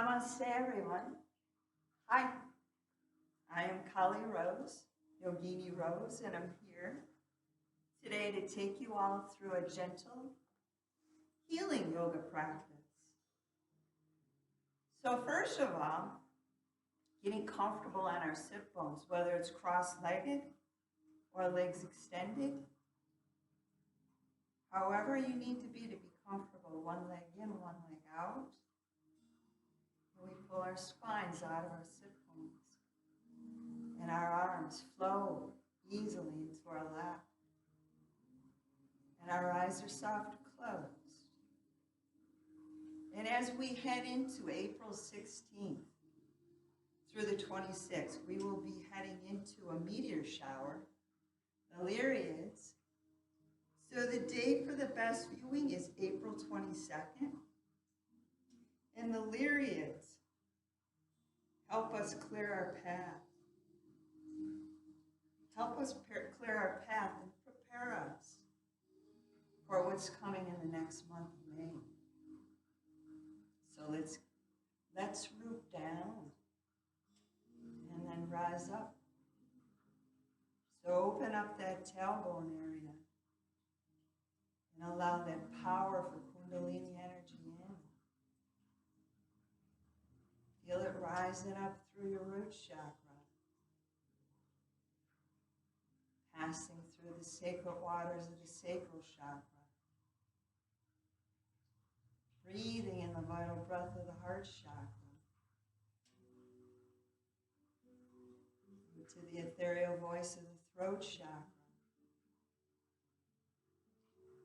Namaste, everyone. Hi, I am Kali Rose, Yogini Rose, and I'm here today to take you all through a gentle healing yoga practice. So first of all, getting comfortable on our sit bones, whether it's cross-legged or legs extended. However you need to be comfortable, one leg in, one leg out. And we pull our spines out of our sit bones. And our arms flow easily into our lap. And our eyes are soft closed. And as we head into April 16th through the 26th, we will be heading into a meteor shower, the Lyriads. So the date for the best viewing is April 22nd. And the Lyriads help us clear our path. Help us clear our path and prepare us for what's coming in the next month of May. So let's root down and then rise up. So open up that tailbone area and allow that powerful Kundalini energy in. Feel it rising up through your root chakra, passing through the sacred waters of the sacral chakra, breathing in the vital breath of the heart chakra, into the ethereal voice of the throat chakra,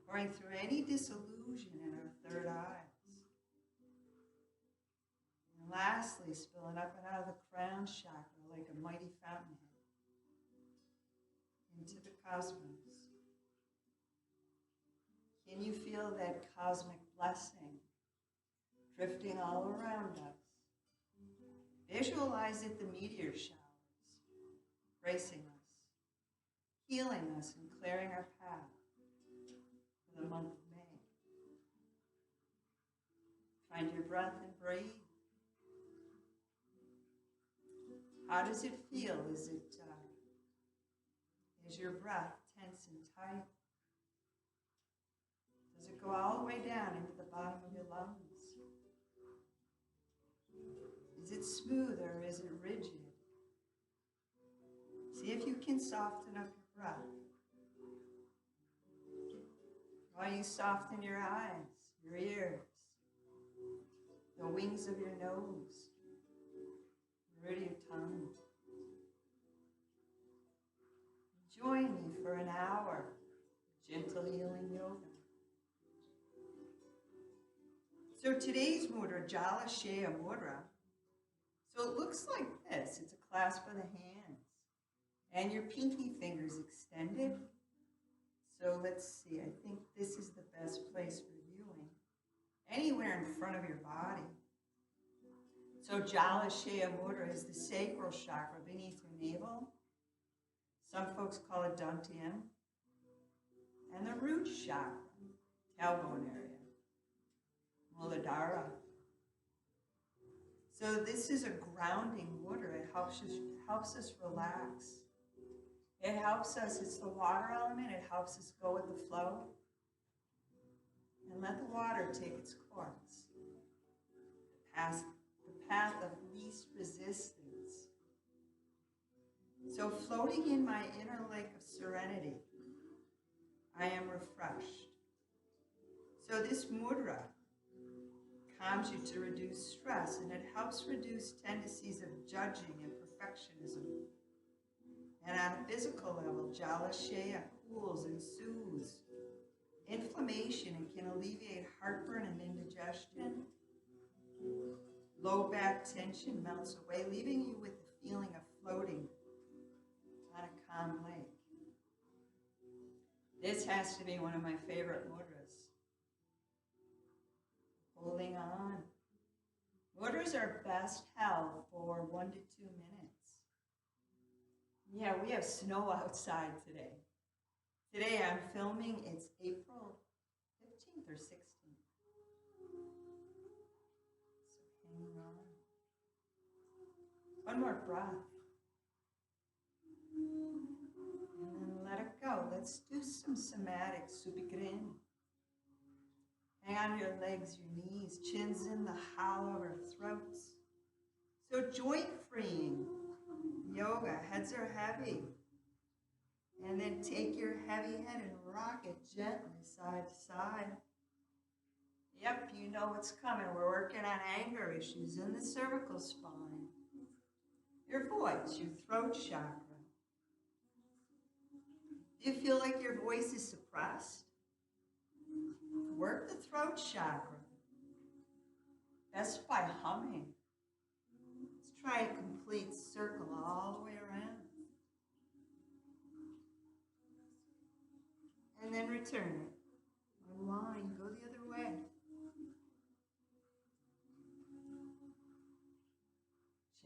pouring through any disillusion in our third eye. And lastly, spilling up and out of the crown chakra like a mighty fountainhead into the cosmos. Can you feel that cosmic blessing drifting all around us? Visualize it, the meteor showers, bracing us, healing us, and clearing our path for the month of May. Find your breath and breathe. How does it feel? Is your breath tense and tight? Does it go all the way down into the bottom of your lungs? Is it smooth or is it rigid? See if you can soften up your breath. While you soften your eyes, your ears, the wings of your nose, the root of your tongue. Join me for an hour of gentle healing yoga. So today's mudra, Jala Shaya Mudra. So it looks like this. It's a clasp of the hands and your pinky fingers extended. So let's see, I think this is the best place for viewing. Anywhere in front of your body. So Jala Shaya Mudra is the sacral chakra beneath your navel. Some folks call it Dantian. And the root chakra, tailbone area, Muladhara. So this is a grounding mudra. It helps us relax. It helps us, it's the water element, it helps us go with the flow. And let the water take its course. The path of least resistance. So floating in my inner lake of serenity, I am refreshed. So this mudra calms you to reduce stress, and it helps reduce tendencies of judging and perfectionism. And on a physical level, Jala Shaya cools and soothes inflammation and can alleviate heartburn and indigestion. Low back tension melts away, leaving you with the feeling of floating on a calm lake. This has to be one of my favorite mudras. Holding on. Mudras are best held for 1 to 2 minutes. Yeah, we have snow outside today. Today I'm filming, it's April 15th or 16th. So hang on. One more breath. And then let it go. Let's do some somatic supigrin. Hang on to your legs, your knees, chins in the hollow of our throats. So joint freeing yoga, heads are heavy. And then take your heavy head and rock it gently side to side. Yep, you know what's coming. We're working on anger issues in the cervical spine. Your voice, your throat chakra. Do you feel like your voice is suppressed? Work the throat chakra. Best by humming. Let's try a complete circle all the way around. And then return it. Unwind, go the other way.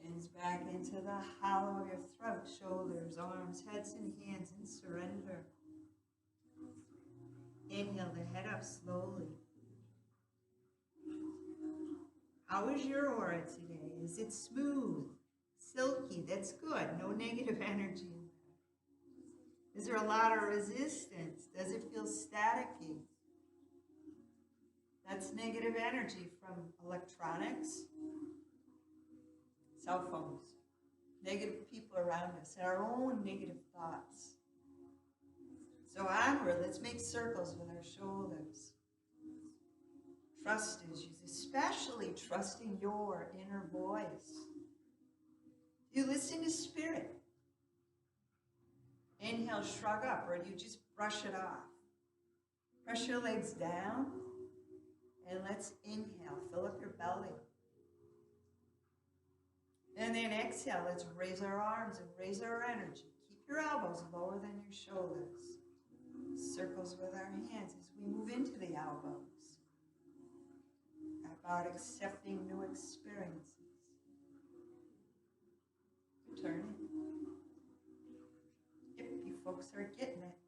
Chins back into the hollow of your throat, shoulders, arms, heads and hands in surrender. Inhale the head up slowly. How is your aura today? Is it smooth, silky? That's good. No negative energy in there. Is there a lot of resistance? Does it feel staticky? That's negative energy from electronics, cell phones, negative people around us, and our own negative thoughts. So onward, let's make circles with our shoulders. Trust issues, especially trusting your inner voice. Do you listen to spirit? Inhale, shrug up, or do you just brush it off? Press your legs down, and let's inhale, fill up your belly. And then exhale, let's raise our arms and raise our energy. Keep your elbows lower than your shoulders. Circles with our hands as we move into the elbows. About accepting new experiences. Returning. Yep, you folks are getting it.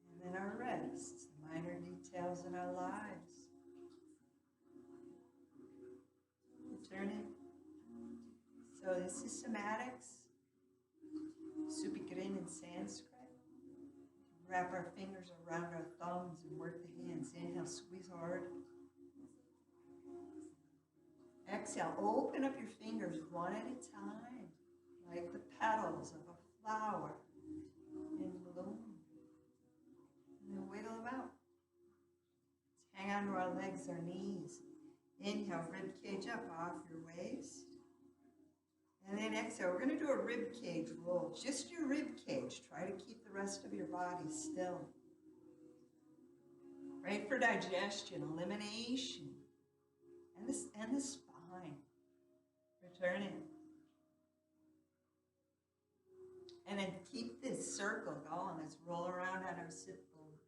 And then our rest, the minor details in our lives. Returning. So this is somatics, supigrin in Sanskrit. Wrap our fingers around our thumbs and work the hands. Inhale, squeeze hard. Exhale, open up your fingers one at a time, like the petals of a flower in bloom. And then wiggle them out. Let's hang on to our legs, our knees. Inhale, rib cage up off your waist. And then exhale, we're going to do a rib cage roll. Just your rib cage. Try to keep the rest of your body still. Right for digestion, elimination, and the spine. Returning. And then keep this circle going. Let's roll around on our sit bones.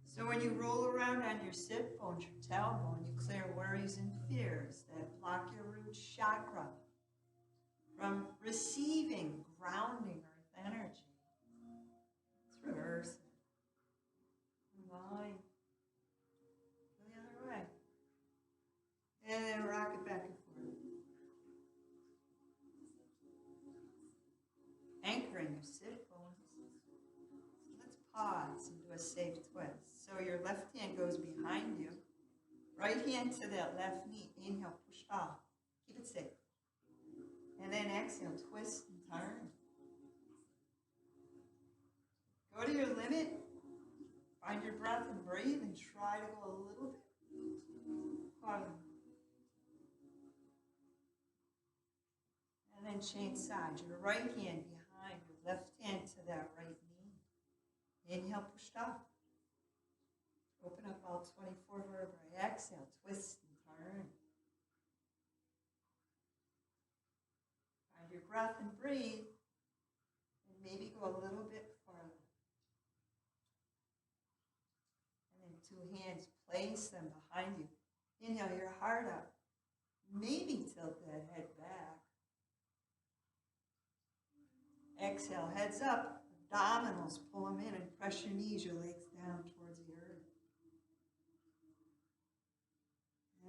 So when you roll around on your sit bones, your tailbone, you clear worries and fears that block your root chakra from receiving, grounding earth energy. Let's reverse it. Line. Go the other way. And then rock it back and forth. Anchoring your sit bones. So let's pause and do a safe twist. So your left hand goes behind you. Right hand to that left knee. Inhale, push off. Keep it safe. And then exhale, twist and turn. Go to your limit. Find your breath and breathe and try to go a little bit farther. And then change sides. Your right hand behind, your left hand to that right knee. Inhale, push off. Open up all 24 vertebrae. Exhale, twist and turn. Find your breath and breathe. And maybe go a little bit farther. And then two hands, place them behind you. Inhale your heart up. Maybe tilt that head back. Exhale, heads up. Abdominals, pull them in and press your knees, your legs down towards the earth.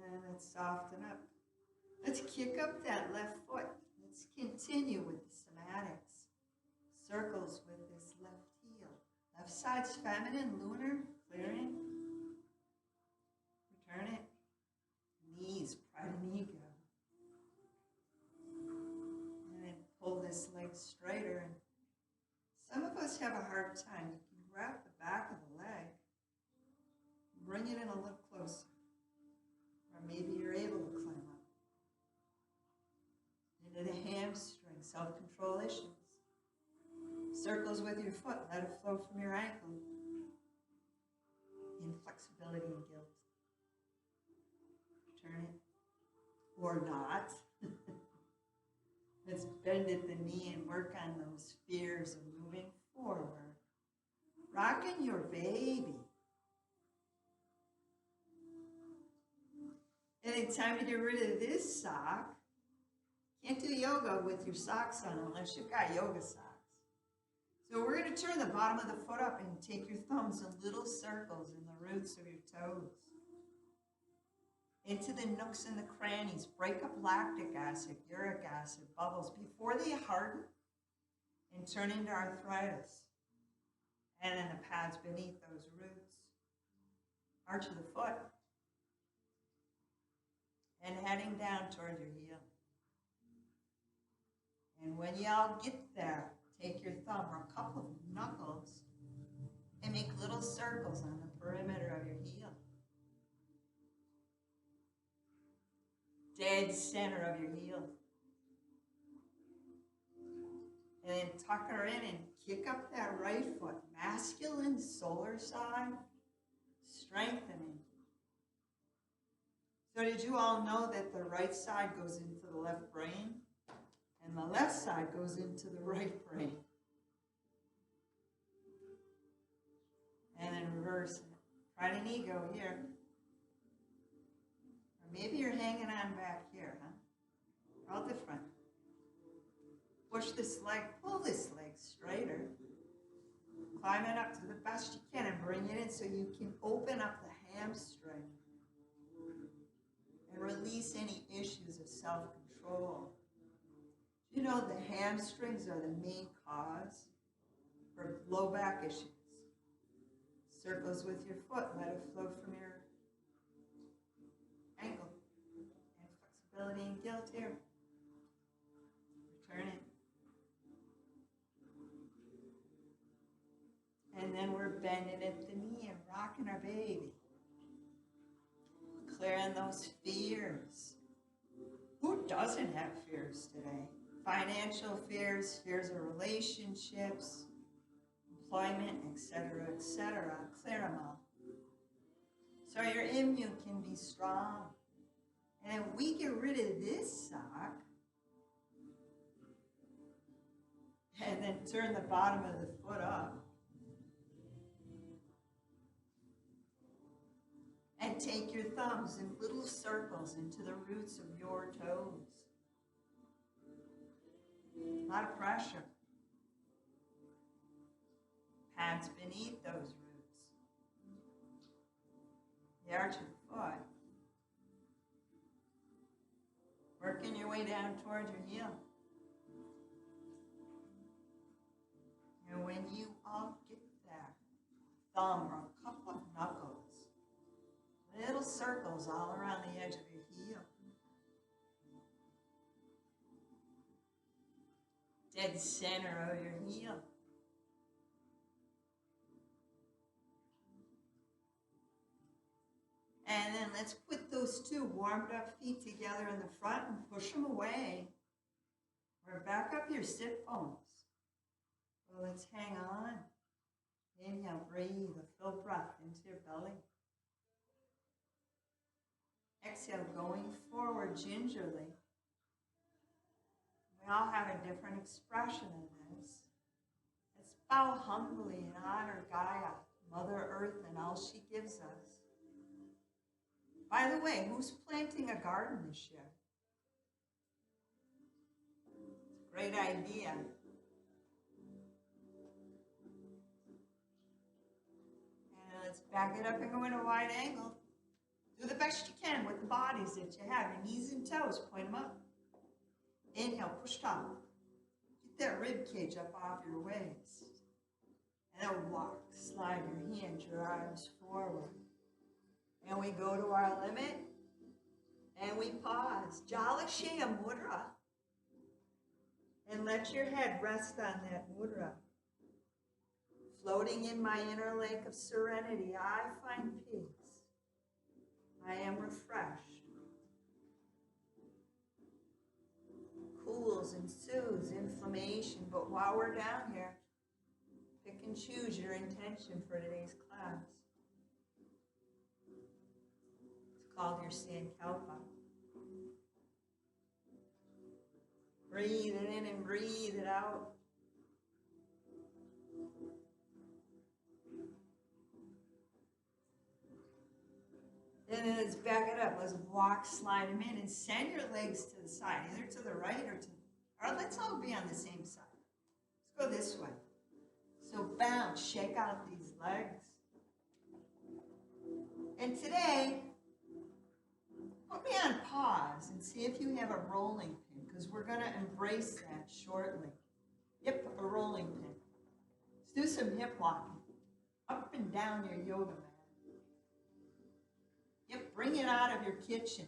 And let's soften up. Let's kick up that left foot. Let's continue with the somatics. Circles with this left heel. Left side's feminine, lunar, clearing. Return it. Knees, pride and ego. And then pull this leg straighter. And some of us have a hard time. You can grab the back of the leg. Bring it in a little closer. Or maybe you're able to climb up. Into the hamstring, self-control issues. Circles with your foot, let it flow from your ankle. Inflexibility and guilt. Turn it. Or not. Let's bend at the knee and work on those fears of moving forward. Rocking your baby. And it's time to get rid of this sock. Can't do yoga with your socks on unless you've got yoga socks. So we're going to turn the bottom of the foot up and take your thumbs in little circles in the roots of your toes. Into the nooks and the crannies. Break up lactic acid, uric acid, bubbles before they harden and turn into arthritis. And then the pads beneath those roots. Arch of the foot. And heading down toward your heel. And when y'all get there, take your thumb or a couple of knuckles and make little circles on the perimeter of your heel. Dead center of your heel. And then tuck her in and kick up that right foot. Masculine solar side, strengthening. So did you all know that the right side goes into the left brain and the left side goes into the right brain? And then reverse it. Pride and ego here. Or maybe you're hanging on back here, huh? All different. Push this leg, pull this leg straighter. Climb it up to the best you can and bring it in so you can open up the hamstring. And release any issues of self-control. You know the hamstrings are the main cause for low back issues. Circles with your foot, let it flow from your ankle. And flexibility and guilt here. Return it. And then we're bending at the knee and rocking our baby. Clearing those fears. Who doesn't have fears today? Financial fears, fears of relationships, employment, etc., etc. Clear them all. So your immune can be strong. And if we get rid of this sock, and then turn the bottom of the foot up, and take your thumbs in little circles into the roots of your toes. A lot of pressure. Pads beneath those roots. The arch of the foot. Working your way down toward your heel. And when you all get there, thumb or a couple of knuckles. Little circles all around the edge of your heel. Dead center of your heel. And then let's put those two warmed up feet together in the front and push them away. Or back up your sit bones. So let's hang on. Inhale, breathe a full breath into your belly. Exhale, going forward gingerly. We all have a different expression in this. Let's bow humbly and honor Gaia, Mother Earth, and all she gives us. By the way, who's planting a garden this year? It's a great idea. And let's back it up and go in a wide angle. Do the best you can with the bodies that you have. Your knees and toes, point them up. Inhale, push top. Get that rib cage up off your waist. And then walk, slide your hands, your arms forward. And we go to our limit. And we pause. Jalashaya Mudra. And let your head rest on that mudra. Floating in my inner lake of serenity, I find peace. I am refreshed. Cools and soothes inflammation, but while we're down here, pick and choose your intention for today's class. It's called your Sankalpa. Breathe it in and breathe it out. And then let's back it up. Let's walk, slide them in, and send your legs to the side, either to the right or let's all be on the same side. Let's go this way. So bounce, shake out these legs. And today, put me on pause and see if you have a rolling pin, because we're going to embrace that shortly. Yep, a rolling pin. Let's do some hip walking. Up and down your yoga mat. Yep, bring it out of your kitchen.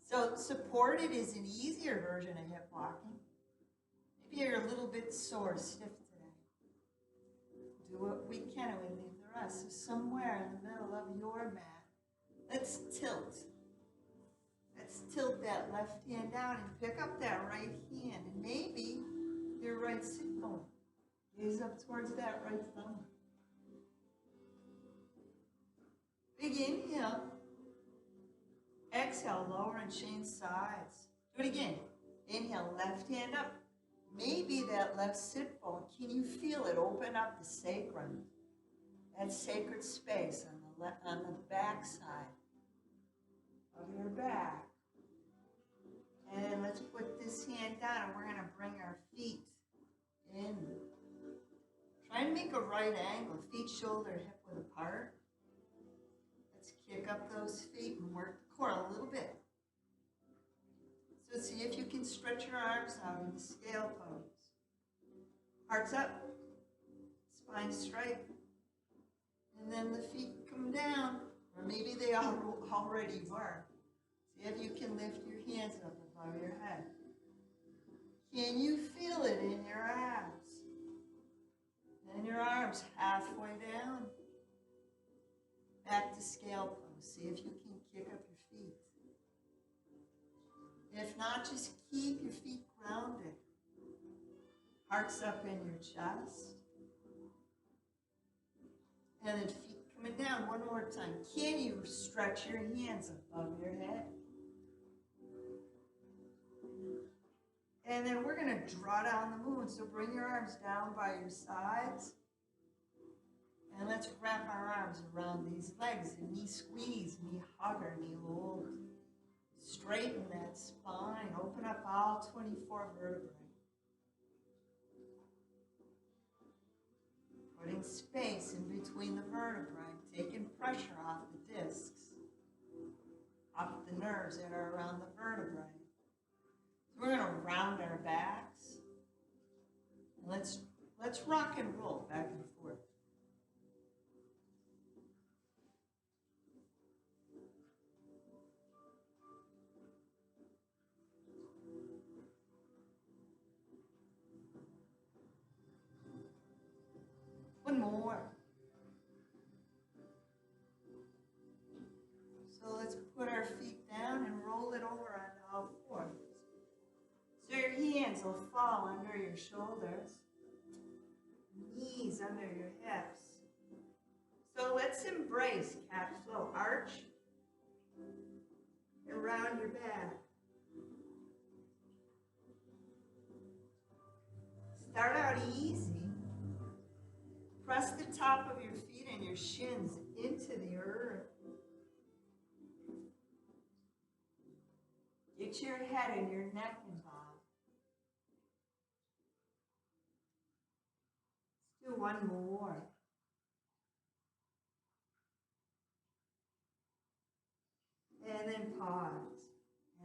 So supported is an easier version of hip walking. Maybe you're a little bit sore, stiff today. Do what we can and we leave the rest. So somewhere in the middle of your mat, let's tilt. Let's tilt that left hand down and pick up that right hand. And maybe your right sit bone. Gaze up towards that right thumb. Big inhale. Exhale, lower and change sides. Do it again. Inhale, left hand up. Maybe that left sit bone, can you feel it open up the sacrum? That sacred space on the back side of your back. And let's put this hand down and we're going to bring our feet in. Try and make a right angle, feet shoulder hip width apart. Let's kick up those feet and work the core a little bit. So see if you can stretch your arms out in the scale pose. Hearts up, spine straight. And then the feet come down, or maybe they already were. See if you can lift your hands up above your head. Can you feel it in your abs? And your arms halfway down. Back to scale pose. See if you can kick up your feet. If not, just keep your feet grounded. Hearts up in your chest. And then feet coming down one more time. Can you stretch your hands above your head? And then we're going to draw down the moon. So bring your arms down by your sides. And let's wrap our arms around these legs. And knee squeeze, knee hugger, knee hold. Straighten that spine. Open up all 24 vertebrae. Putting space in between the vertebrae. Taking pressure off the discs. Off the nerves that are around the vertebrae. So we're going to round our backs. And let's rock and roll back and forth. One more. So let's put our feet down and roll it over on all fours. So your hands will fall under your shoulders, knees under your hips. So let's embrace cat flow. Arch around your back. Start out easy. Press the top of your feet and your shins into the earth. Get your head and your neck involved. Let's do one more. and then pause,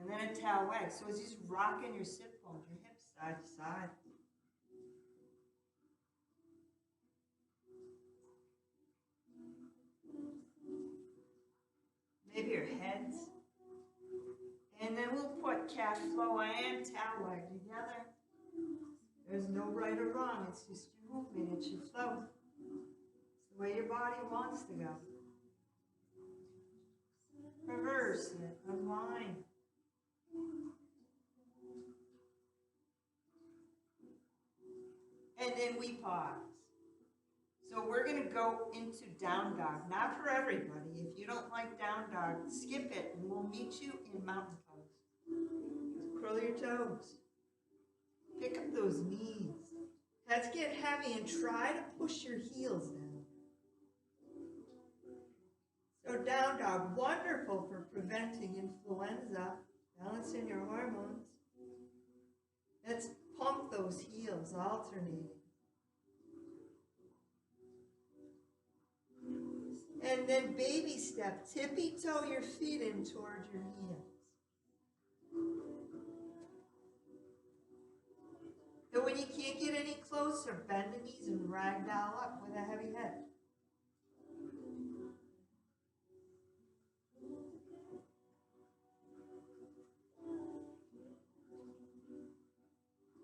and then a tail wag. So as you're rocking your sit bones, your hips side to side. Maybe your heads. And then we'll put cat flow and tail wag together. There's no right or wrong, it's just your movement, it's your flow. It's the way your body wants to go. Reverse it, unwind. And then we pause. So we're going to go into down dog. Not for everybody. If you don't like down dog, skip it and we'll meet you in mountain pose. Curl your toes. Pick up those knees. Heads get heavy and try to push your heels down. So down dog, wonderful for preventing influenza, balancing your hormones. Let's pump those heels, alternating. And then baby step, tippy toe your feet in towards your heels. And when you can't get any closer, bend the knees and ragdoll up with a heavy head.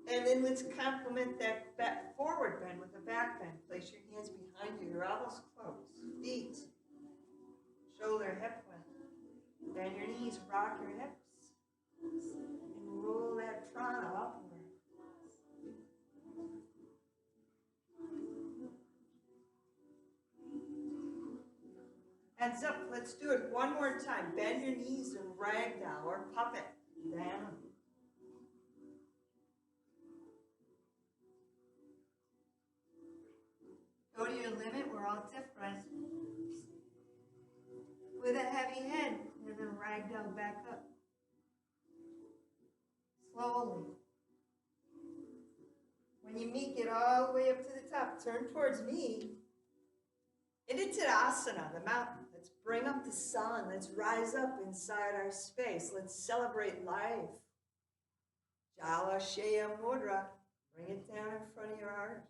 And then let's complement that back forward bend with a back bend. Place your hands behind you, your elbows close, feet, shoulder, hip width. Bend your knees, rock your hips, and roll that prana upward. Heads up, let's do it one more time. Bend your knees and ragdoll or puppet down. Go to your limit, we're all different. With a heavy head, and then ragdoll back up. Slowly. When you make it all the way up to the top, turn towards me. Into Tadasana, the mountain. Let's bring up the sun. Let's rise up inside our space. Let's celebrate life. Jala Shaya Mudra. Bring it down in front of your heart.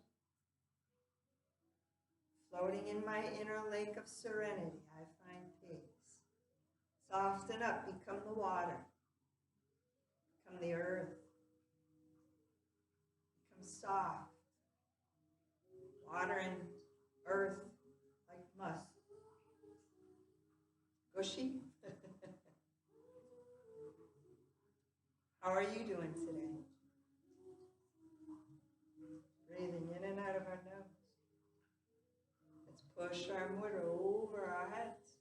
Floating in my inner lake of serenity, I find peace. Soften up, become the water. Become the earth. Become soft. Water and earth like musk. Gushy? How are you doing today? Breathing in and out of our nose. Push our mudra over our heads.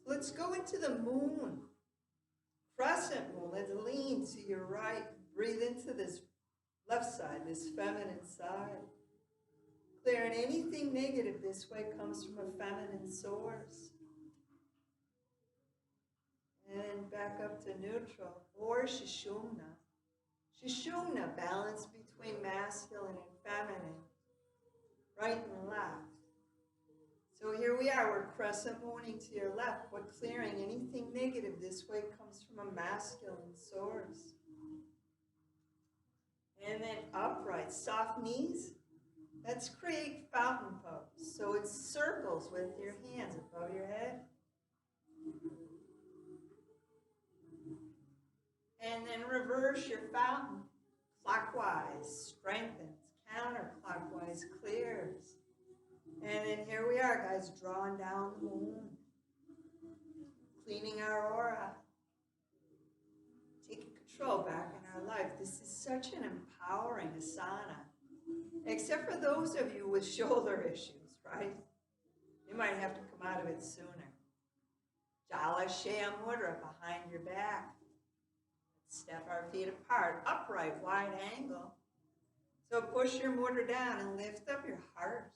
So let's go into the moon. Crescent moon. Let's lean to your right. Breathe into this left side, this feminine side. Clearing anything negative this way comes from a feminine source. And back up to neutral or Sushumna. Sushumna, balance between masculine and feminine. Right and left. So here we are, we're crescent mooning to your left, but clearing anything negative this way comes from a masculine source. And then upright, soft knees. Let's create fountain pose. So it's circles with your hands above your head. And then reverse your fountain. Clockwise, strengthens. Counterclockwise, clears. And then here we are, guys, drawing down the moon. Cleaning our aura. Taking control back in our life. This is such an empowering asana. Except for those of you with shoulder issues, right? You might have to come out of it sooner. Jala Shaya Mudra behind your back. Step our feet apart, upright, wide angle. So push your mudra down and lift up your heart.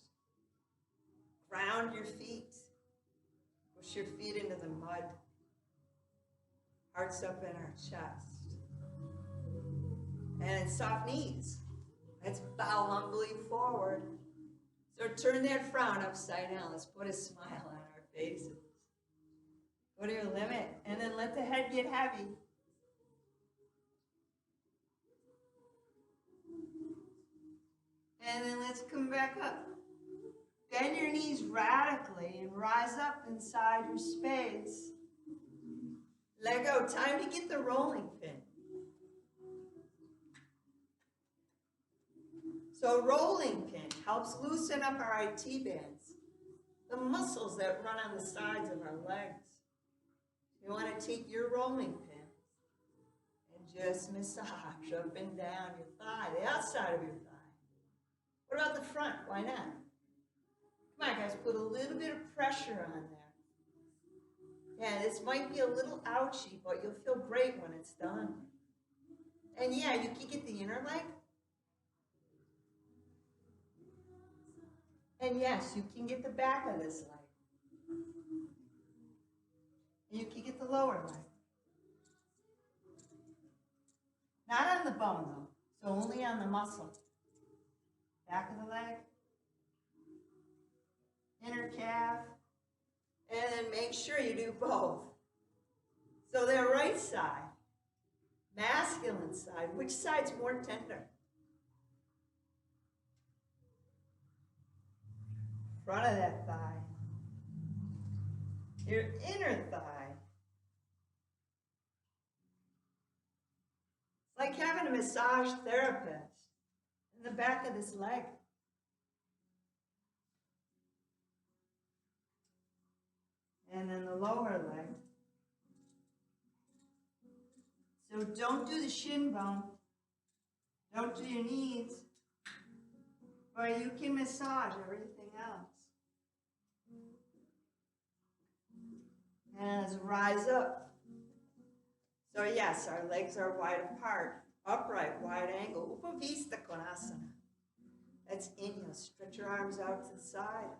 Ground your feet. Push your feet into the mud. Hearts up in our chest. And soft knees. Let's bow humbly forward. So turn that frown upside down. Let's put a smile on our faces. Go to your limit, and then let the head get heavy. And then let's come back up. Bend your knees radically and rise up inside your space. Let go. Time to get the rolling pin. So rolling pin helps loosen up our IT bands, the muscles that run on the sides of our legs. You want to take your rolling pin and just massage up and down your thigh, the outside of your thigh. What about the front? Why not? Come on, guys, put a little bit of pressure on there. Yeah, this might be a little ouchy, but you'll feel great when it's done. And yeah, you can get the inner leg. And yes, you can get the back of this leg. And you can get the lower leg. Not on the bone, though. So only on the muscle. Back of the leg. Inner calf. And then make sure you do both. So their right side, masculine side, which side's more tender? Front of that thigh. Your inner thigh. It's like having a massage therapist in the back of this leg. And then the lower leg. So don't do the shin bone. Don't do your knees. But you can massage everything else. And let's rise up. So yes, our legs are wide apart. Upright, wide angle. Upavista Konasana. Let's inhale. Stretch your arms out to the side.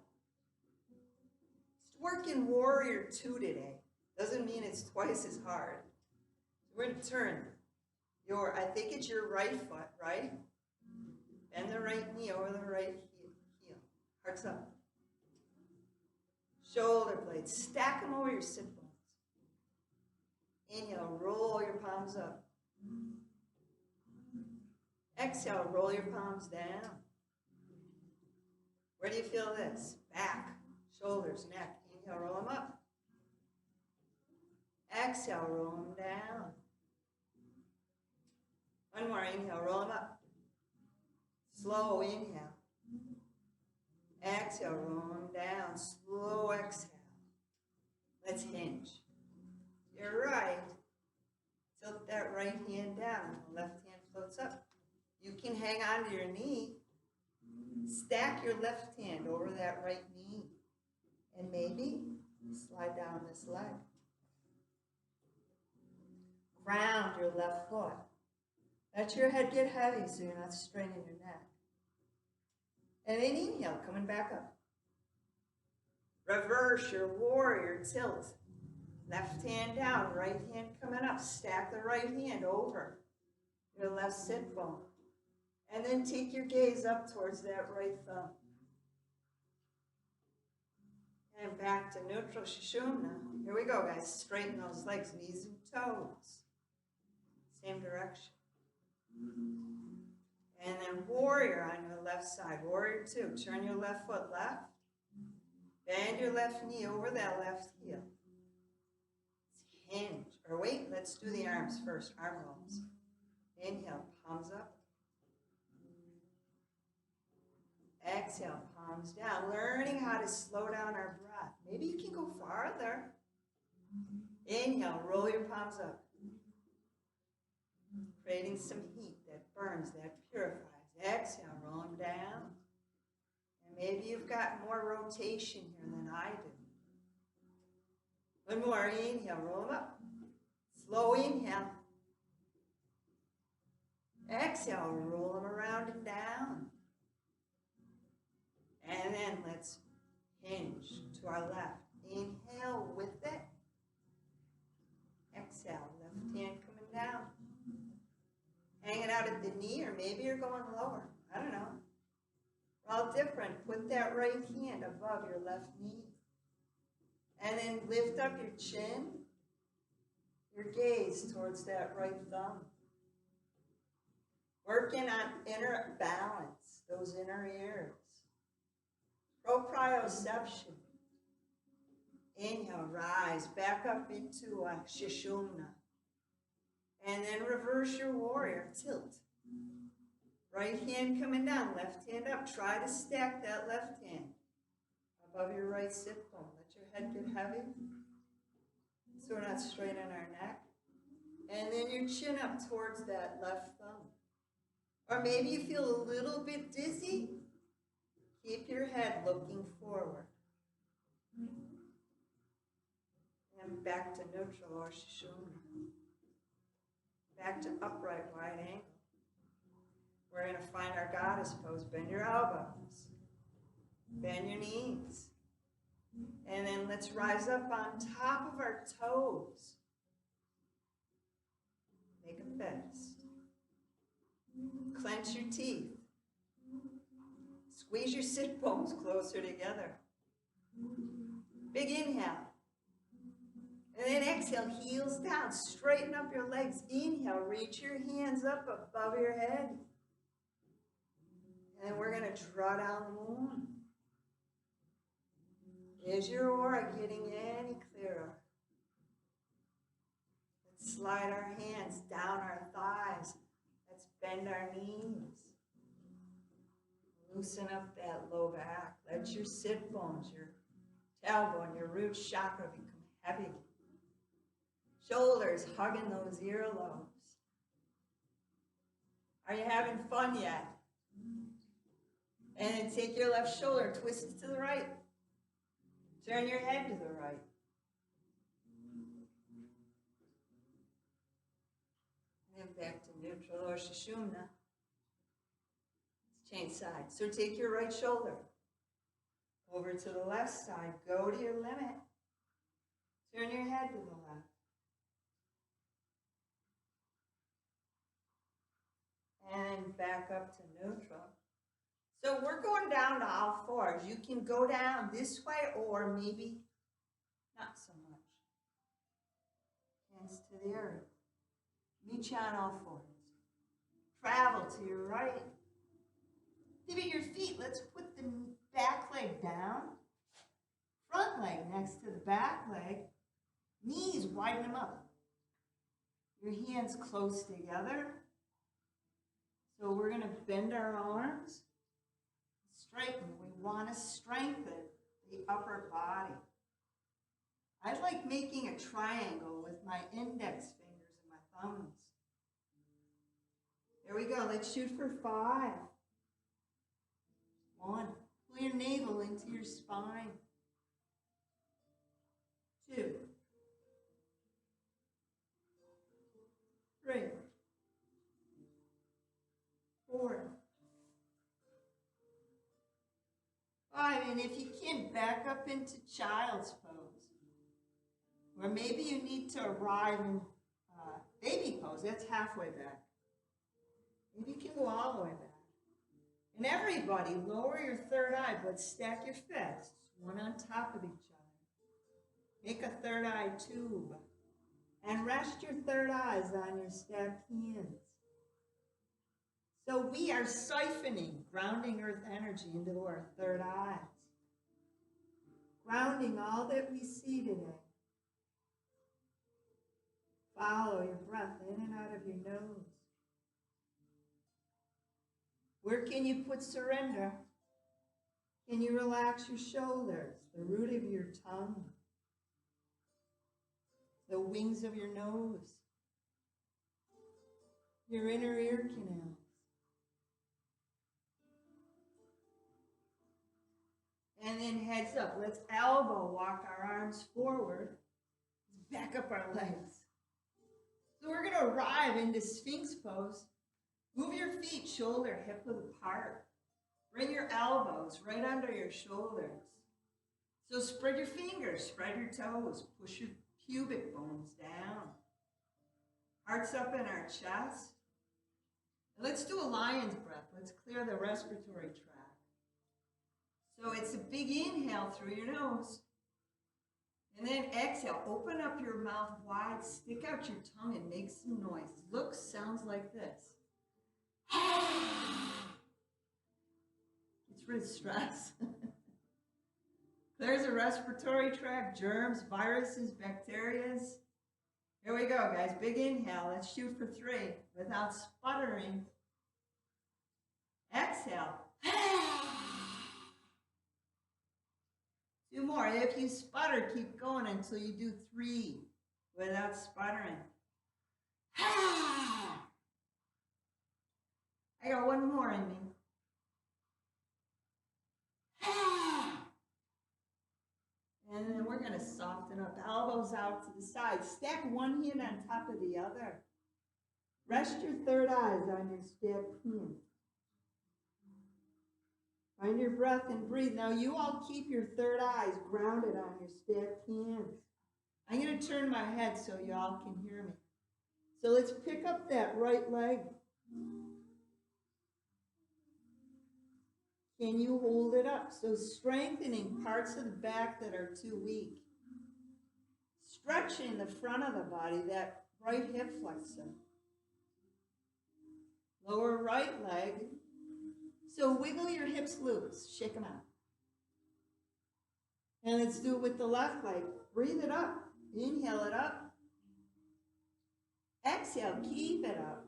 Working warrior 2 today. Doesn't mean it's twice as hard. We're going to turn I think it's your right foot, right? Bend the right knee over the right heel. Hearts up. Shoulder blades. Stack them over your sit bones. Inhale, roll your palms up. Exhale, roll your palms down. Where do you feel this? Back, shoulders, neck. Inhale, roll them up. Exhale, roll them down. One more, inhale, roll them up. Slow inhale. Exhale, roll them down. Slow exhale. Let's hinge. You're right. Tilt that right hand down and the left hand floats up. You can hang on to your knee. Stack your left hand over that right knee. And maybe slide down this leg. Ground your left foot. Let your head get heavy so you're not straining your neck. And then inhale, coming back up. Reverse your warrior tilt. Left hand down, right hand coming up. Stack the right hand over your left sit bone. And then take your gaze up towards that right thumb. And back to neutral Sushumna. Here we go, guys. Straighten those legs, knees and toes. Same direction. And then warrior on your left side. Warrior 2. Turn your left foot left. Bend your left knee over that left heel. Hinge. Or wait, let's do the arms first. Arm rolls. Inhale, palms up. Exhale, palms down. Learning how to slow down our breath. Maybe you can go farther. Inhale, roll your palms up. Creating some heat that burns, that purifies. Exhale, roll them down. And maybe you've got more rotation here than I do. One more, inhale, roll them up. Slow inhale. Exhale, roll them around and down. And then let's hinge to our left. Inhale with it. Exhale, left hand coming down. Hang it out at the knee, or maybe you're going lower. I don't know. We're all different. Put that right hand above your left knee. And then lift up your chin, your gaze towards that right thumb. Working on inner balance, those inner ears. Proprioception. Inhale, rise back up into a Sushumna. And then reverse your warrior, tilt. Right hand coming down, left hand up. Try to stack that left hand above your right sit bone. Let your head get heavy so we're not straight on our neck. And then your chin up towards that left thumb. Or maybe you feel a little bit dizzy. Keep your head looking forward. And back to neutral or Sushumna. Back to upright wide angle. We're going to find our goddess pose. Bend your elbows. Bend your knees. And then let's rise up on top of our toes. Make a fist. Clench your teeth. Squeeze your sit bones closer together. Big inhale. And then exhale, heels down. Straighten up your legs. Inhale, reach your hands up above your head. And then we're going to draw down the moon. Is your aura getting any clearer? Let's slide our hands down our thighs. Let's bend our knees. Loosen up that low back. Let your sit bones, your tailbone, your root chakra become heavy. Shoulders hugging those earlobes. Are you having fun yet? And then take your left shoulder, twist it to the right. Turn your head to the right. And then back to neutral or Sushumna. Let's change sides. So take your right shoulder over to the left side. Go to your limit. Turn your head to the left. And then back up to neutral. So we're going down to all fours. You can go down this way or maybe not so much. Hands to the earth. Meet you on all fours. Travel to your right. Pivot your feet. Let's put the back leg down. Front leg next to the back leg. Knees, widen them up. Your hands close together. So we're going to bend our arms. Straighten. We want to strengthen the upper body. I like making a triangle with my index fingers and my thumbs. There we go. Let's shoot for 5. 1. Pull your navel into your spine. 2. 3. 4. 5, and if you can, back up into child's pose. Or maybe you need to arrive in baby pose. That's halfway back. Maybe you can go all the way back. And everybody, lower your third eye, but stack your fists, one on top of each other. Make a third eye tube. And rest your third eyes on your stacked hands. So we are siphoning, grounding earth energy into our third eyes. Grounding all that we see today. Follow your breath in and out of your nose. Where can you put surrender? Can you relax your shoulders, the root of your tongue, the wings of your nose, your inner ear canals? And then heads up. Let's elbow walk our arms forward. Back up our legs. So we're going to arrive into Sphinx pose. Move your feet shoulder hip width apart. Bring your elbows right under your shoulders. So spread your fingers, spread your toes, push your pubic bones down. Hearts up in our chest. And let's do a lion's breath. Let's clear the respiratory tract. So it's a big inhale through your nose. And then exhale, open up your mouth wide, stick out your tongue and make some noise. Look, sounds like this. Gets rid of stress. Clears the respiratory tract, germs, viruses, bacteria. Here we go, guys. Big inhale. Let's shoot for 3 without sputtering. Exhale. 2 more. If you sputter, keep going until you do 3 without sputtering. I got 1 more in me. And then we're going to soften up. Elbows out to the side. Stack one hand on top of the other. Rest your third eyes on your stacked hand. Find your breath and breathe. Now you all keep your third eyes grounded on your stacked hands. I'm going to turn my head so you all can hear me. So let's pick up that right leg. Can you hold it up? So strengthening parts of the back that are too weak. Stretching the front of the body, that right hip flexor. Lower right leg. So wiggle your hips loose, shake them out. And let's do it with the left leg. Breathe it up. Inhale it up. Exhale, keep it up.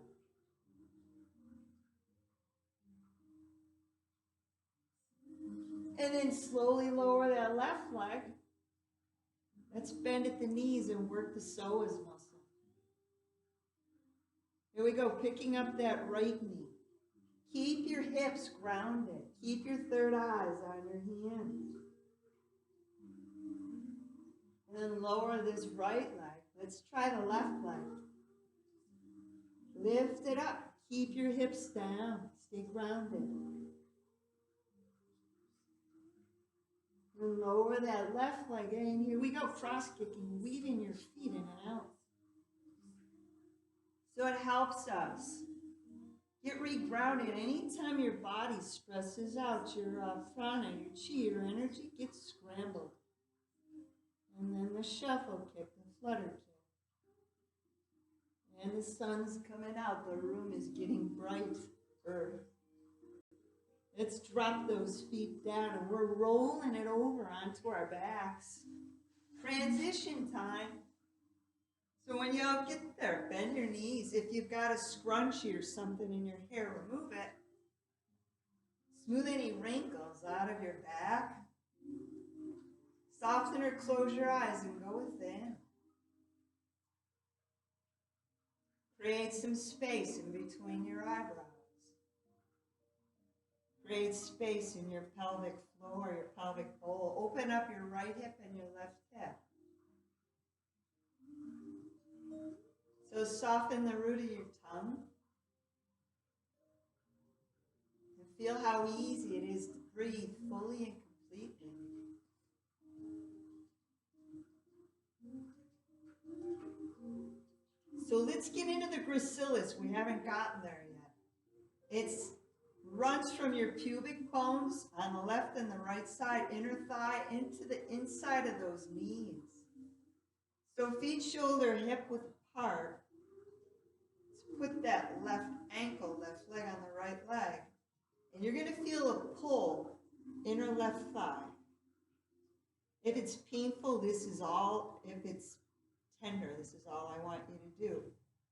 And then slowly lower that left leg. Let's bend at the knees and work the psoas muscle. Here we go, picking up that right knee. Keep your hips grounded. Keep your third eyes on your hands. And then lower this right leg. Let's try the left leg. Lift it up. Keep your hips down. Stay grounded. And lower that left leg in. Here we go, cross-kicking, weaving your feet in and out. So it helps us get regrounded. Anytime your body stresses out, your prana, your chi, your energy gets scrambled. And then the shuffle kick, the flutter kick. And the sun's coming out. The room is getting brighter. Let's drop those feet down and we're rolling it over onto our backs. Transition time. So when y'all get there, bend your knees. If you've got a scrunchie or something in your hair, remove it. Smooth any wrinkles out of your back. Soften or close your eyes and go within. Create some space in between your eyebrows. Create space in your pelvic floor, your pelvic bowl. Open up your right hip and your left hip. So soften the root of your tongue. And feel how easy it is to breathe fully and completely. So let's get into the gracilis. We haven't gotten there yet. It runs from your pubic bones on the left and the right side, inner thigh, into the inside of those knees. So feet, shoulder, hip width apart. Let's put that left ankle, left leg on the right leg. And you're going to feel a pull, inner left thigh. If it's painful, this is all. If it's tender, this is all I want you to do.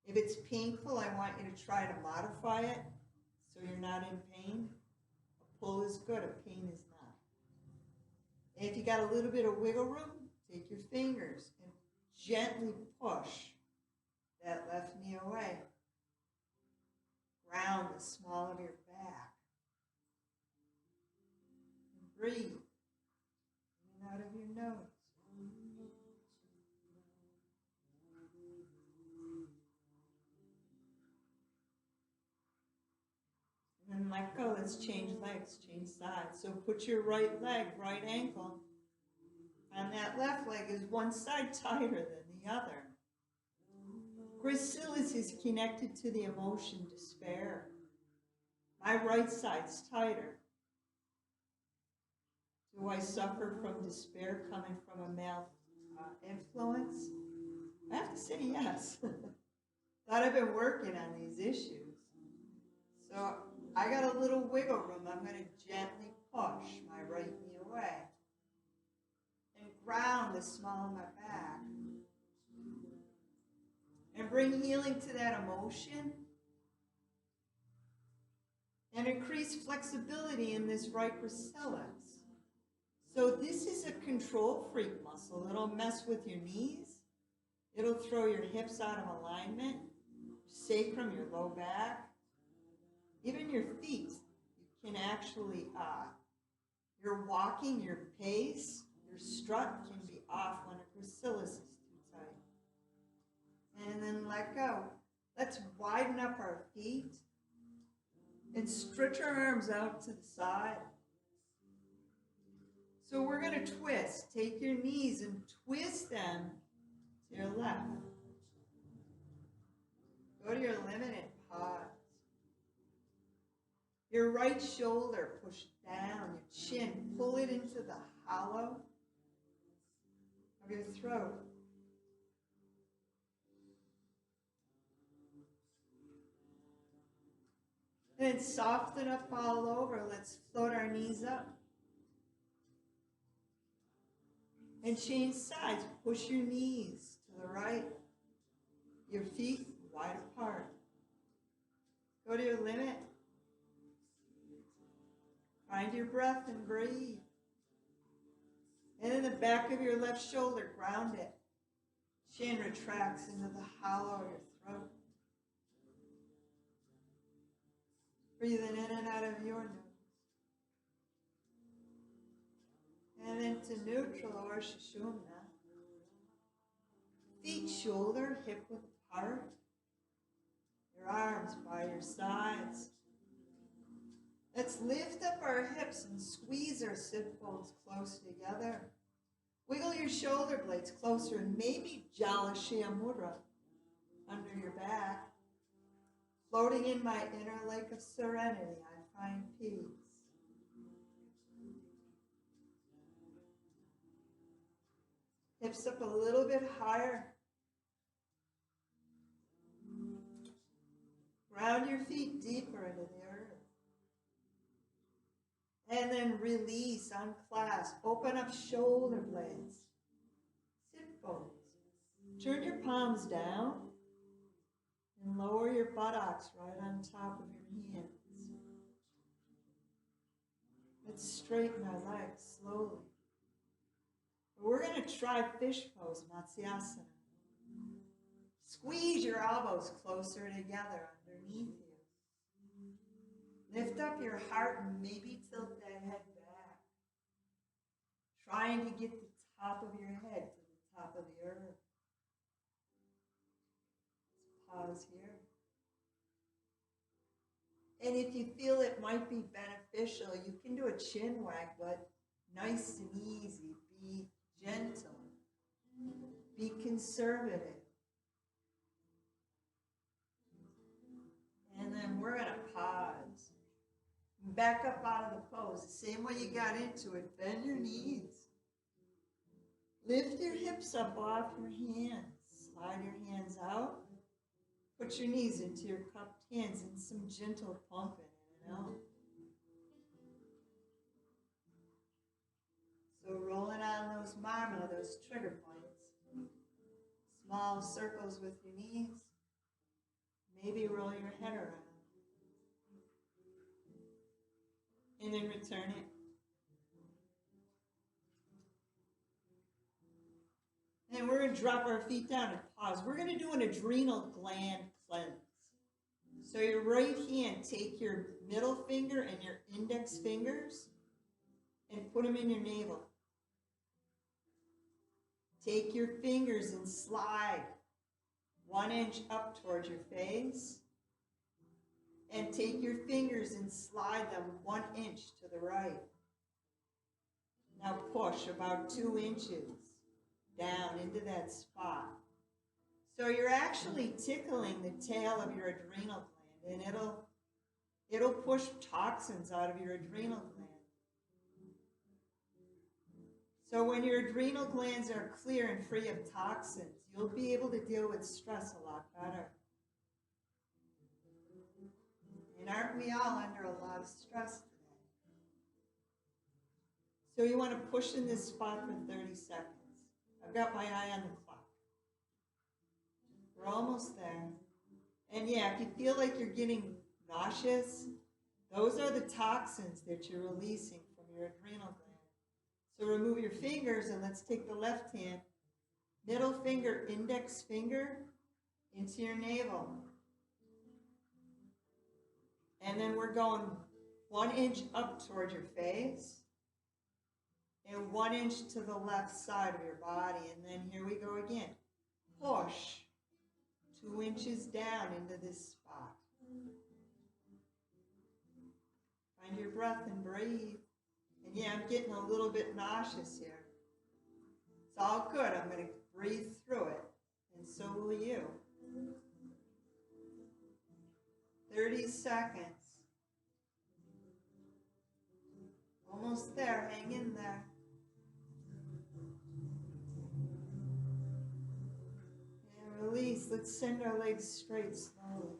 If it's painful, I want you to try to modify it so you're not in pain. A pull is good, a pain is not. And if you got a little bit of wiggle room, take your fingers and gently push that left knee away. Ground the small of your back. And breathe in and out of your nose. And let go. Let's change legs, change sides. So put your right leg, right ankle, and that left leg is one side tighter than the other. Gracilis is connected to the emotion despair. My right side's tighter. Do I suffer from despair coming from a influence? I have to say yes. Thought I've been working on these issues. So I got a little wiggle room. I'm going to gently push my right knee away and ground the small of my back. And bring healing to that emotion. And increase flexibility in this right gracilis. So this is a control freak muscle. It'll mess with your knees. It'll throw your hips out of alignment, sacrum, your low back, even your feet. You can actually, your walking, your pace, your strut can be off when a gracilis is too tight. And then let go. Let's widen up our feet and stretch our arms out to the side. So we're going to twist. Take your knees and twist them to your left. Go to your limit and pause. Your right shoulder push down, your chin, pull it into the hollow of your throat. And then soften up all over. Let's float our knees up. And change sides. Push your knees to the right. Your feet wide apart. Go to your limit. Find your breath and breathe. And in the back of your left shoulder, ground it. Chin retracts into the hollow of your throat. Breathing in and out of your nose. And into neutral or Sushumna. Feet shoulder, hip width apart. Your arms by your sides. Let's lift up our hips and squeeze our sit bones close together. Wiggle your shoulder blades closer and maybe Jalashya Mudra under your back. Floating in my inner lake of serenity, I find peace. Hips up a little bit higher. Ground your feet deeper into the earth. And then release, unclasp. Open up shoulder blades. Sit bones. Turn your palms down. And lower your buttocks right on top of your hands. Let's straighten our legs slowly. We're going to try fish pose, Matsyasana. Squeeze your elbows closer together underneath you. Lift up your heart and maybe tilt that head back. Trying to get the top of your head to the top of the earth. Pause here. And if you feel it might be beneficial, you can do a chin wag, but nice and easy. Be gentle. Be conservative. And then we're going to pause. Back up out of the pose. The same way you got into it. Bend your knees. Lift your hips up off your hands. Slide your hands out. Put your knees into your cupped hands and some gentle pumping in and out. So rolling on those marma, those trigger points. Small circles with your knees. Maybe roll your head around. And then return it. And we're going to drop our feet down and pause. We're going to do an adrenal gland cleanse. So your right hand, take your middle finger and your index fingers and put them in your navel. Take your fingers and slide 1 inch up towards your face. And take your fingers and slide them 1 inch to the right. Now push about 2 inches down into that spot. So you're actually tickling the tail of your adrenal gland, and it'll push toxins out of your adrenal gland. So when your adrenal glands are clear and free of toxins, you'll be able to deal with stress a lot better. And aren't we all under a lot of stress today? So you want to push in this spot for 30 seconds. I've got my eye on the clock. We're almost there. And yeah, if you feel like you're getting nauseous, those are the toxins that you're releasing from your adrenal gland. So remove your fingers and let's take the left hand, middle finger, index finger into your navel. And then we're going 1 inch up toward your face and 1 inch to the left side of your body. And then here we go again. Push 2 inches down into this spot. Find your breath and breathe. And yeah, I'm getting a little bit nauseous here. It's all good. I'm going to breathe through it. And so will you. 30 seconds. Almost there. Hang in there. And release. Let's send our legs straight slowly.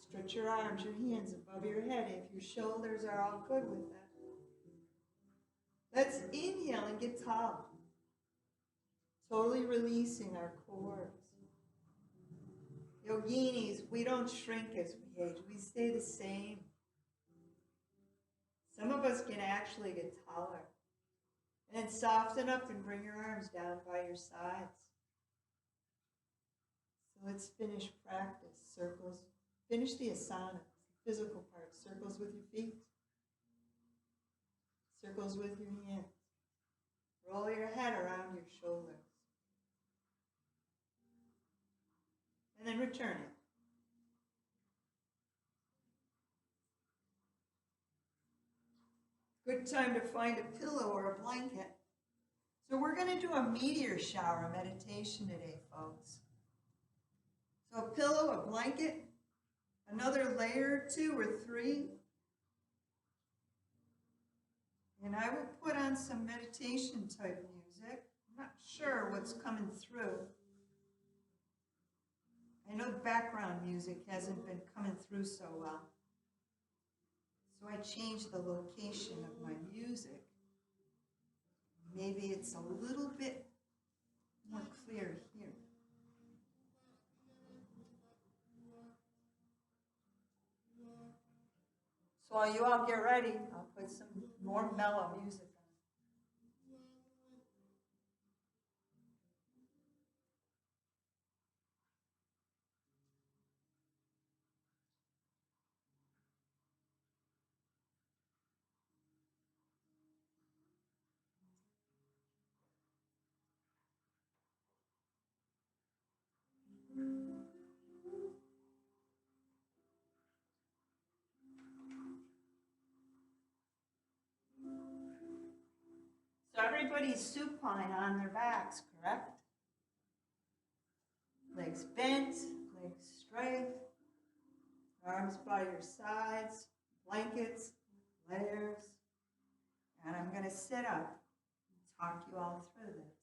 Stretch your arms, your hands above your head if your shoulders are all good with that. Let's inhale and get tall. Totally releasing our cores. Yoginis, we don't shrink as we age. We stay the same. Some of us can actually get taller. And then soften up and bring your arms down by your sides. So let's finish practice. Circles. Finish the asana, physical part. Circles with your feet. Circles with your hands. Roll your head around your shoulders. And then return it. Good time to find a pillow or a blanket. So we're going to do a meteor shower meditation today, folks. So a pillow, a blanket, another layer or 2 or 3. And I will put on some meditation type music. I'm not sure what's coming through. I know the background music hasn't been coming through so well. So I changed the location of my music. Maybe it's a little bit more clear here. So while you all get ready, I'll put some more mellow music on. So everybody's supine on their backs, correct? Legs bent, legs straight, arms by your sides, blankets, layers. And I'm going to sit up and talk you all through this.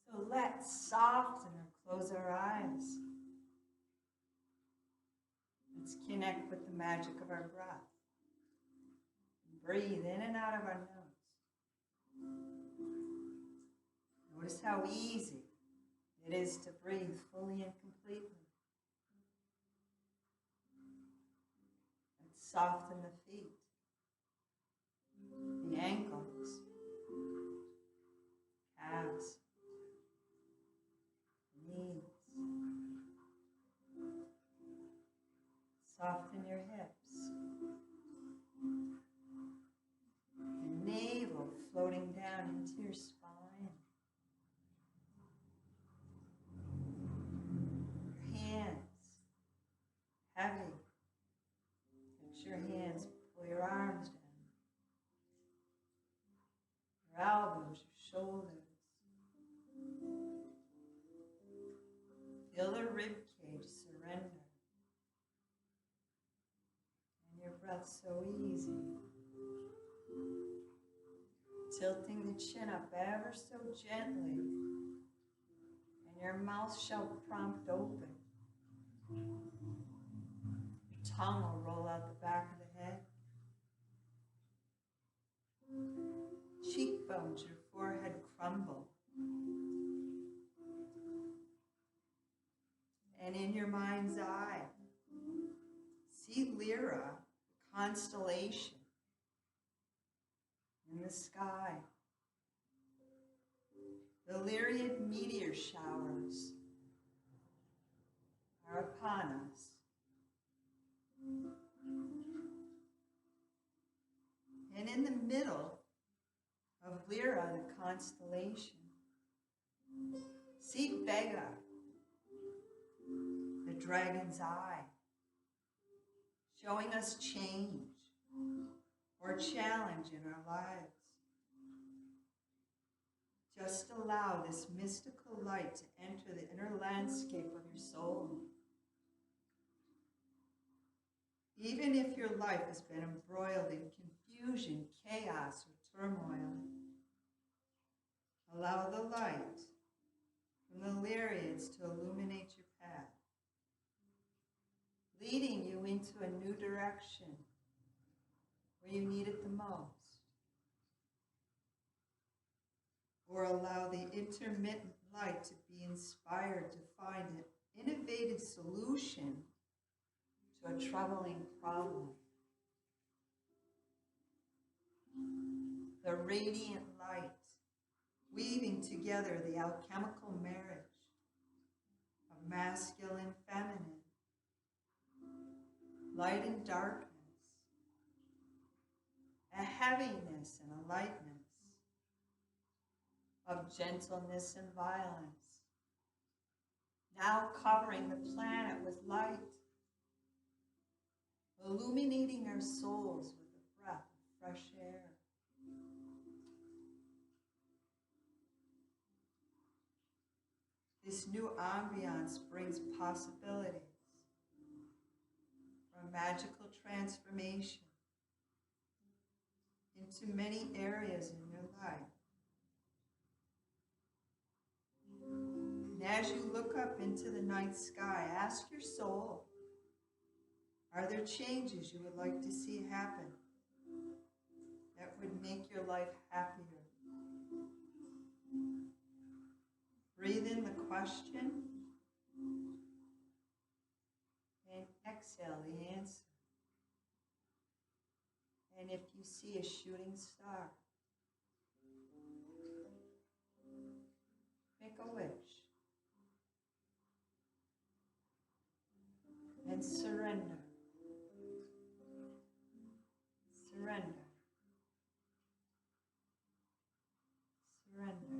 So let's soften or close our eyes. Let's connect with the magic of our breath. Breathe in and out of our nose. Notice how easy it is to breathe fully and completely. Let's soften the feet, the ankles, calves, knees. Soften your hips. The navel floating down into your spine. Your hands, heavy. Let your hands pull your arms down. Your elbows, your shoulders. Feel the rib cage surrender. And your breath so easy. tilting the chin up ever so gently, and your mouth shall prompt open. Your tongue will roll out the back of the head. Cheekbones, your forehead crumble. And in your mind's eye, see Lyra, the constellation in the sky. The Lyriad meteor showers are upon us. And in the middle of Lyra, the constellation, see Vega, the dragon's eye, showing us change or challenge in our lives. Just allow this mystical light to enter the inner landscape of your soul. Even if your life has been embroiled in confusion, chaos, or turmoil, allow the light from the Lyriads to illuminate your path, leading you into a new direction where you need it the most. Or allow the intermittent light to be inspired to find an innovative solution to a troubling problem. The radiant light, weaving together the alchemical marriage of masculine and feminine, light and darkness, a heaviness and a lightness, of gentleness and violence, now covering the planet with light, illuminating our souls with a breath of fresh air. This new ambiance brings possibilities for a magical transformation into many areas in your life. And as you look up into the night sky, ask your soul, are there changes you would like to see happen that would make your life happier? Breathe in the question and exhale the answer. And if you see a shooting star, make a wish. And surrender. Surrender. Surrender.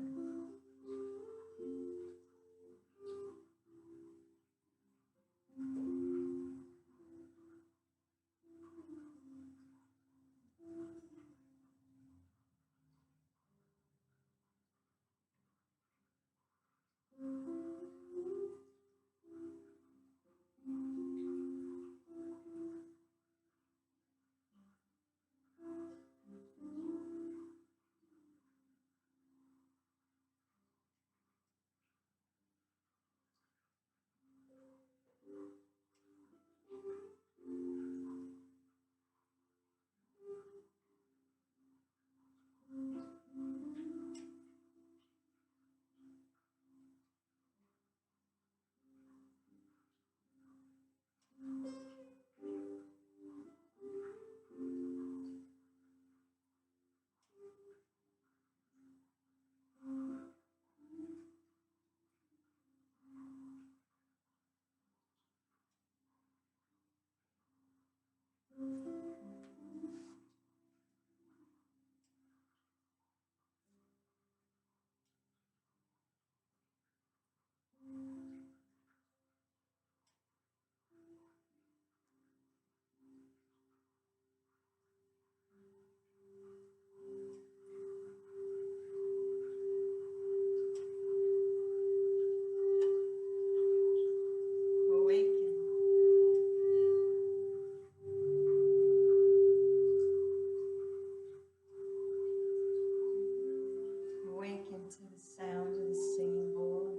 to the sound of the singing bowl.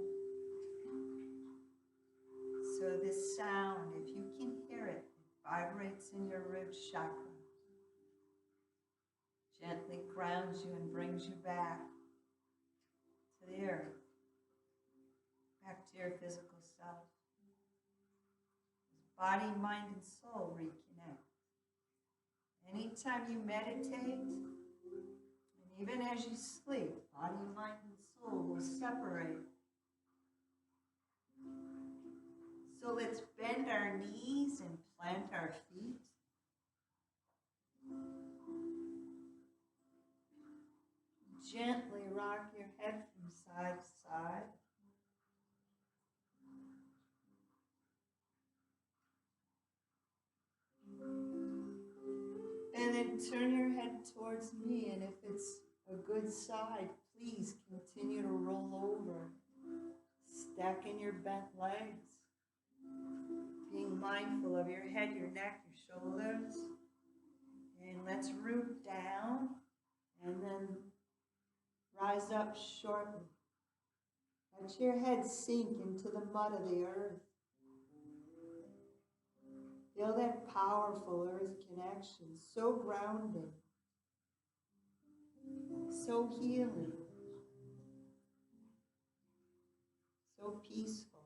So this sound, if you can hear it, it vibrates in your root chakra, gently grounds you and brings you back to the earth, back to your physical self. Body, mind, and soul reconnect. Anytime you meditate, and even as you sleep, body, mind, and soul will separate. So let's bend our knees and plant our feet. Gently rock your head from side to side. And then turn your head towards me, and if it's a good side, please continue to roll over, stacking your bent legs, being mindful of your head, your neck, your shoulders. And let's root down and then rise up shortly. Let your head sink into the mud of the earth. Feel that powerful earth connection, so grounding, so healing, so peaceful.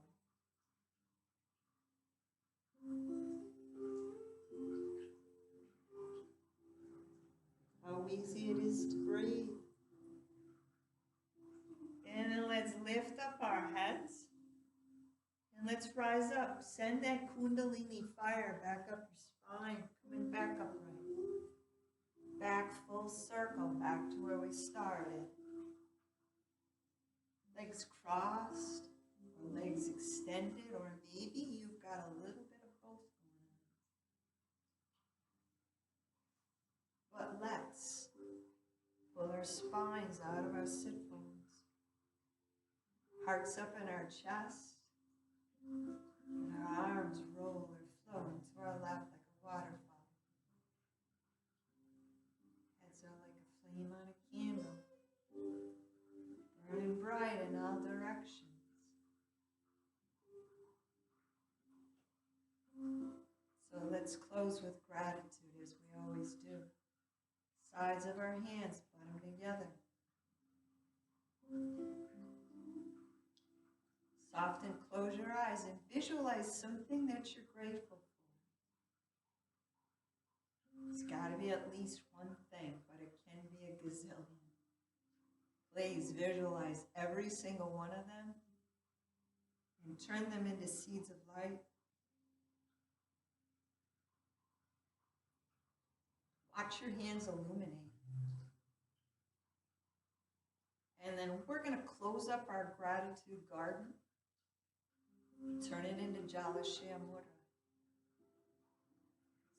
How easy it is to breathe. And then let's lift up our heads. And let's rise up. Send that Kundalini fire back up your spine, coming back upright. Back full circle, back to where we started. Legs crossed, or legs extended, or maybe you've got a little bit of both going on. But let's pull our spines out of our sit bones. Hearts up in our chest. And our arms roll or flow into our lap like a waterfall. Heads are like a flame on a candle, burning bright in all directions. So let's close with gratitude as we always do. Sides of our hands, put them together. Soften, close your eyes, and visualize something that you're grateful for. It's got to be at least one thing, but it can be a gazillion. Please visualize every single one of them and turn them into seeds of light. Watch your hands illuminate. And then we're going to close up our gratitude garden. Turn it into Jala Shea Mudra.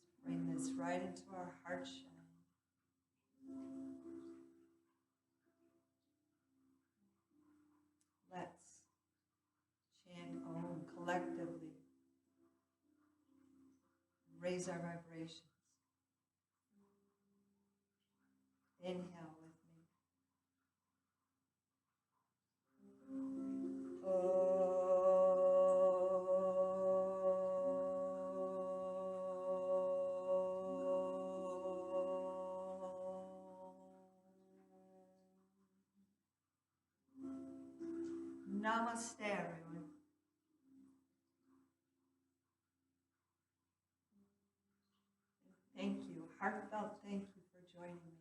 Let's bring this right into our heart chakra. Let's chant Om collectively. Raise our vibrations. Inhale with me. Namaste, everyone. Thank you, heartfelt thank you for joining me.